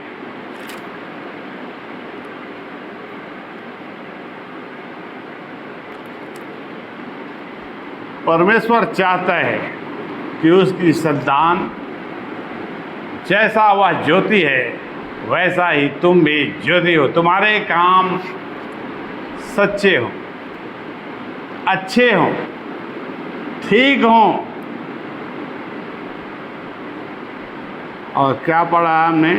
परमेश्वर चाहता है कि उसकी संतान जैसा वह ज्योति है वैसा ही तुम भी ज्योति हो। तुम्हारे काम सच्चे हो, अच्छे हो, ठीक हो। और क्या पढ़ा हमने?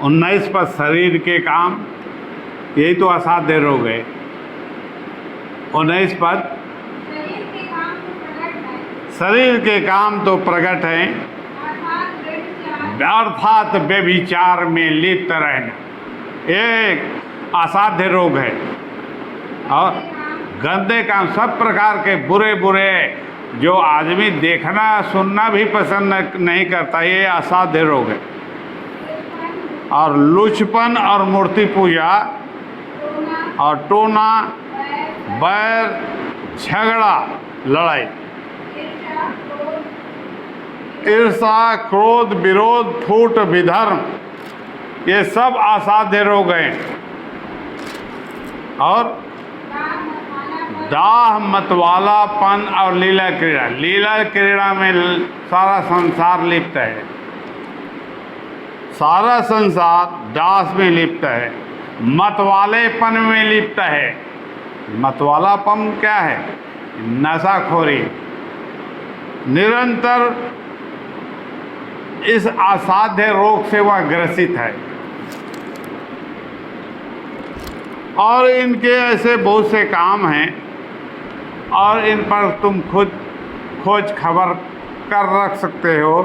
उन्नीस पर शरीर के काम, यही तो असाध्य रोग है। 19 पद, शरीर के काम तो प्रकट हैं, अर्थात व्यभिचार में लिप्त रहना एक असाध्य रोग है। और गंदे काम, सब प्रकार के बुरे बुरे जो आदमी देखना सुनना भी पसंद नहीं करता, ये असाध्य रोग है। और लुचपन और मूर्ति पूजा और टोना, बैर, झगड़ा, लड़ाई, ईर्षा, क्रोध, विरोध, फूट, विधर्म, ये सब असाध्य रोग हैं। और दाह, मतवालापन और लीला क्रीड़ा, लीला क्रीड़ा में सारा संसार लिप्त है। सारा संसार दास में लिप्त है, मतवालेपन में लिप्त है। मतवालापन क्या है? नशाखोरी। निरंतर इस असाध्य रोग से वह ग्रसित है। और इनके ऐसे बहुत से काम हैं और इन पर तुम खुद खोज खबर कर रख सकते हो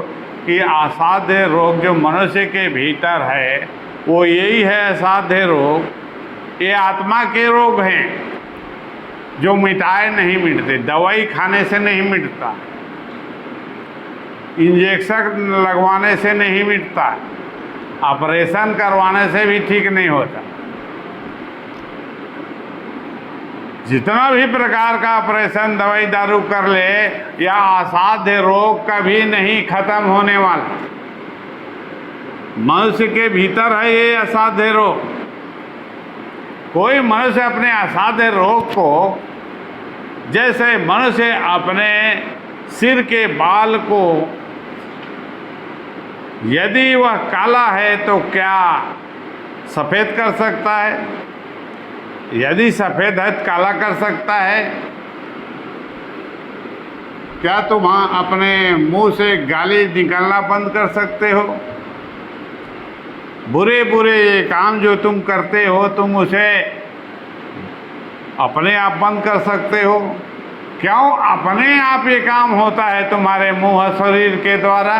कि असाध्य रोग जो मनुष्य के भीतर है वो यही है असाध्य रोग। ये आत्मा के रोग हैं जो मिटाए नहीं मिटते, दवाई खाने से नहीं मिटता, इंजेक्शन लगवाने से नहीं मिटता, ऑपरेशन करवाने से भी ठीक नहीं होता। जितना भी प्रकार का ऑपरेशन दवाई दारू कर ले, या असाध्य रोग कभी नहीं खत्म होने वाला। मनुष्य के भीतर है ये असाध्य रोग। कोई मनुष्य अपने असाध्य रोग को, जैसे मनुष्य अपने सिर के बाल को यदि वह काला है तो क्या सफ़ेद कर सकता है? यदि सफ़ेद है तो काला कर सकता है? क्या तुम अपने मुंह से गाली निकालना बंद कर सकते हो? बुरे बुरे ये काम जो तुम करते हो, तुम उसे अपने आप बंद कर सकते हो? क्यों अपने आप ये काम होता है तुम्हारे मुंह शरीर के द्वारा?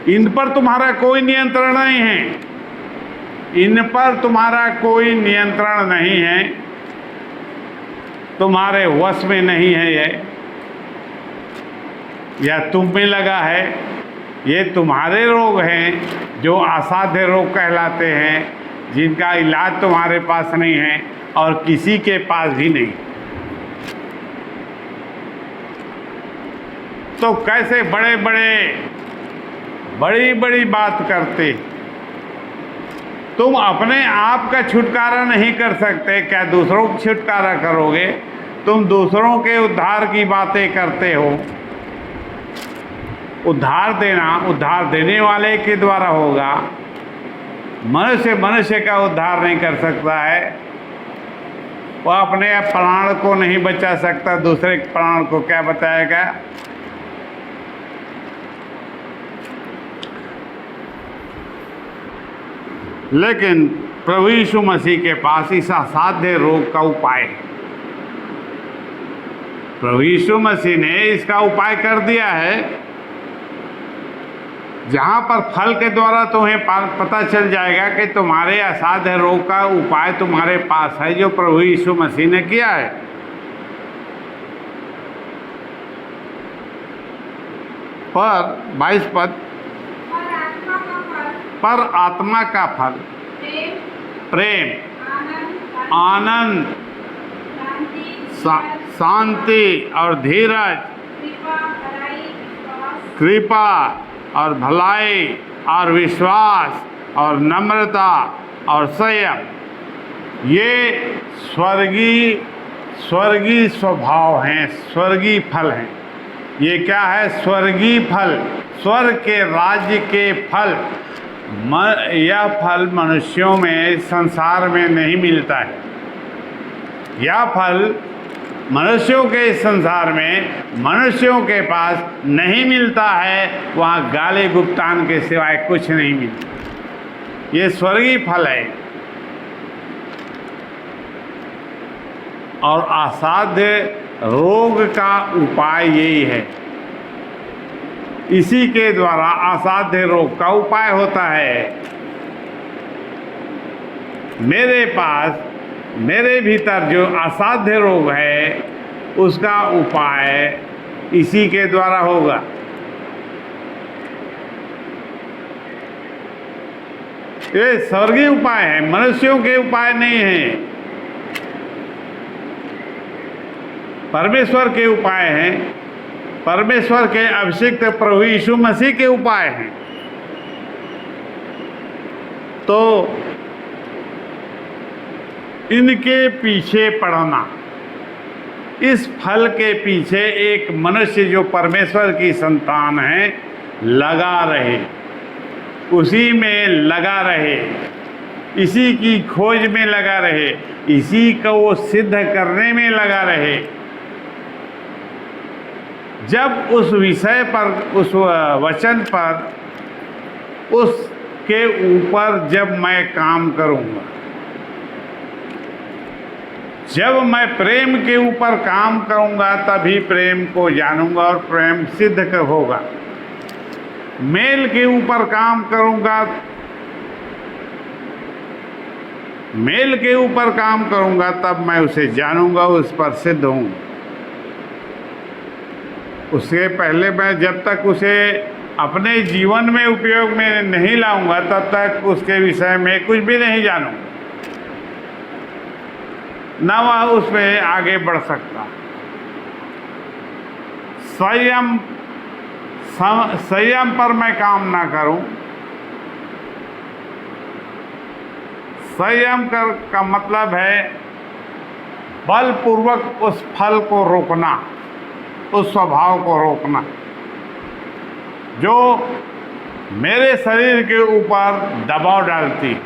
इन पर तुम्हारा कोई नियंत्रण नहीं है। इन पर तुम्हारा कोई नियंत्रण नहीं है, तुम्हारे वश में नहीं है ये, या तुम में लगा है। ये तुम्हारे रोग हैं जो असाध्य रोग कहलाते हैं, जिनका इलाज तुम्हारे पास नहीं है और किसी के पास भी नहीं। तो कैसे बड़े बड़े बड़ी बड़ी बात करते? तुम अपने आप का छुटकारा नहीं कर सकते, क्या दूसरों का छुटकारा करोगे? तुम दूसरों के उद्धार की बातें करते हो। उद्धार देना उद्धार देने वाले के द्वारा होगा। मनुष्य मनुष्य का उद्धार नहीं कर सकता है। वह अपने प्राण को नहीं बचा सकता, दूसरे प्राण को क्या बताएगा? लेकिन प्रभु यीशु मसीह के पास इस असाध्य रोग का उपाय है। प्रभु यीशु मसीह ने इसका उपाय कर दिया है। जहाँ पर फल के द्वारा तुम्हें पता चल जाएगा कि तुम्हारे असाध्य रोग का उपाय तुम्हारे पास है, जो प्रभु यीशु मसीह ने किया है। पर 22 पद, पर आत्मा का फल प्रेम, आनंद, शांति और धीरज, कृपा और भलाई और विश्वास और नम्रता और संयम, ये स्वर्गीय स्वभाव हैं, स्वर्गीय फल हैं। ये क्या है? स्वर्गीय फल, स्वर्ग के राज्य के फल। यह फल मनुष्यों में, संसार में नहीं मिलता है। यह फल मनुष्यों के संसार में, मनुष्यों के पास नहीं मिलता है। वहाँ गाले गुप्तान के सिवाय कुछ नहीं मिलता। ये स्वर्गीय फल है। और असाध्य रोग का उपाय यही है। इसी के द्वारा असाध्य रोग का उपाय होता है। मेरे भीतर जो असाध्य रोग है, उसका उपाय इसी के द्वारा होगा। ये स्वर्गीय उपाय है, मनुष्यों के उपाय नहीं है, परमेश्वर के उपाय हैं। परमेश्वर के अभिषिक्त प्रभु यीशु मसीह के उपाय हैं। तो इनके पीछे पड़ना, इस फल के पीछे एक मनुष्य जो परमेश्वर की संतान है लगा रहे, उसी में लगा रहे, इसी की खोज में लगा रहे, इसी को वो सिद्ध करने में लगा रहे। जब उस विषय पर, उस वचन पर, उसके ऊपर जब मैं काम करूँगा, जब मैं प्रेम के ऊपर काम करूँगा, तभी प्रेम को जानूँगा और प्रेम सिद्ध होगा। मेल के ऊपर काम करूँगा, मेल के ऊपर काम करूँगा, तब मैं उसे जानूँगा, उस पर सिद्ध हूँ। उससे पहले मैं जब तक उसे अपने जीवन में उपयोग में नहीं लाऊंगा, तब तक उसके विषय में कुछ भी नहीं जानूँगा, न वह उसमें आगे बढ़ सकता। संयम पर मैं काम ना करूं। संयम का मतलब है बलपूर्वक उस फल को रोकना, उस स्वभाव को रोकना जो मेरे शरीर के ऊपर दबाव डालती।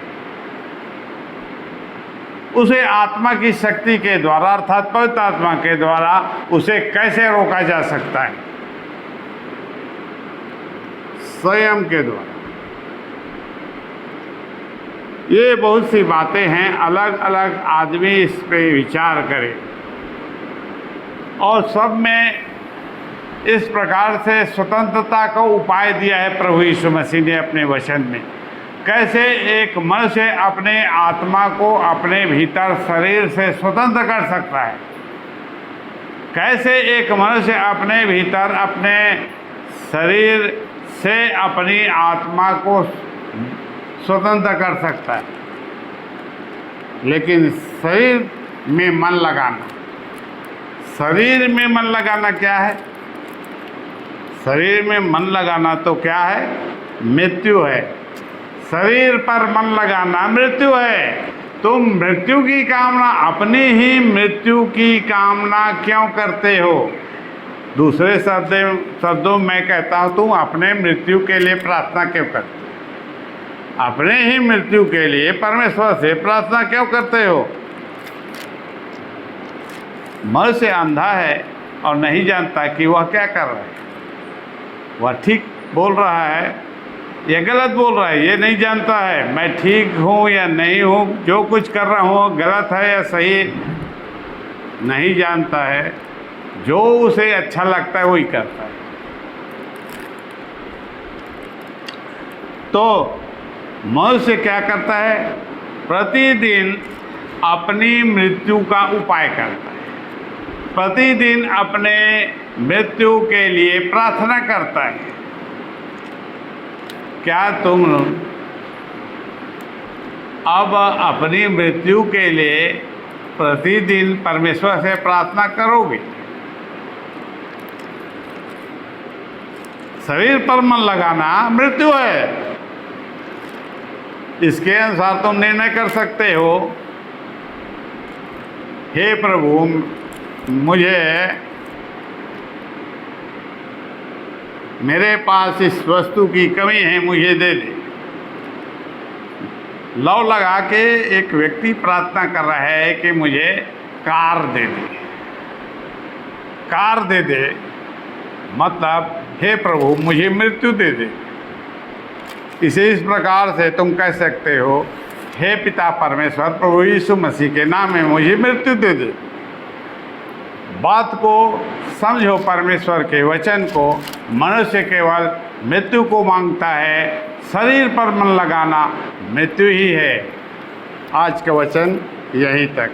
उसे आत्मा की शक्ति के द्वारा, अर्थात पवित्र आत्मा के द्वारा उसे कैसे रोका जा सकता है? संयम के द्वारा। ये बहुत सी बातें हैं, अलग अलग आदमी इस पे विचार करे और सब में इस प्रकार से स्वतंत्रता का उपाय दिया है प्रभु यीशु मसीह ने अपने वचन में। कैसे एक मनुष्य अपने आत्मा को अपने भीतर शरीर से स्वतंत्र कर सकता है, कैसे एक मनुष्य अपने भीतर अपने शरीर से अपनी आत्मा को स्वतंत्र कर सकता है। लेकिन शरीर में मन लगाना, शरीर में मन लगाना क्या है? शरीर में मन लगाना तो क्या है? मृत्यु है। शरीर पर मन लगाना मृत्यु है। तुम मृत्यु की कामना, अपनी ही मृत्यु की कामना क्यों करते हो? दूसरे शब्दों में कहता हूँ, तुम अपने मृत्यु के लिए प्रार्थना क्यों करते हो? अपने ही मृत्यु के लिए परमेश्वर से प्रार्थना क्यों करते हो? मनुष्य अंधा है और नहीं जानता कि वह क्या कर रहा है। वह ठीक बोल रहा है ये गलत बोल रहा है, ये नहीं जानता है मैं ठीक हूँ या नहीं हूँ, जो कुछ कर रहा हूँ गलत है या सही, नहीं जानता है। जो उसे अच्छा लगता है वही करता है। तो मनुष्य क्या करता है? प्रतिदिन अपनी मृत्यु का उपाय करता है, प्रतिदिन अपने मृत्यु के लिए प्रार्थना करता है। क्या तुम अब अपनी मृत्यु के लिए प्रतिदिन परमेश्वर से प्रार्थना करोगे? शरीर पर मन लगाना मृत्यु है, इसके अनुसार तुम निर्णय कर सकते हो। हे प्रभु, मुझे मेरे पास इस वस्तु की कमी है, मुझे दे दे। लौ लगा के एक व्यक्ति प्रार्थना कर रहा है कि मुझे कार दे दे, कार दे दे, मतलब हे प्रभु मुझे मृत्यु दे दे। इसे इस प्रकार से तुम कह सकते हो, हे पिता परमेश्वर, प्रभु यीशु मसीह के नाम में मुझे मृत्यु दे दे। बात को समझो, परमेश्वर के वचन को। मनुष्य केवल मृत्यु को मांगता है, शरीर पर मन लगाना मृत्यु ही है। आज का वचन यहीं तक।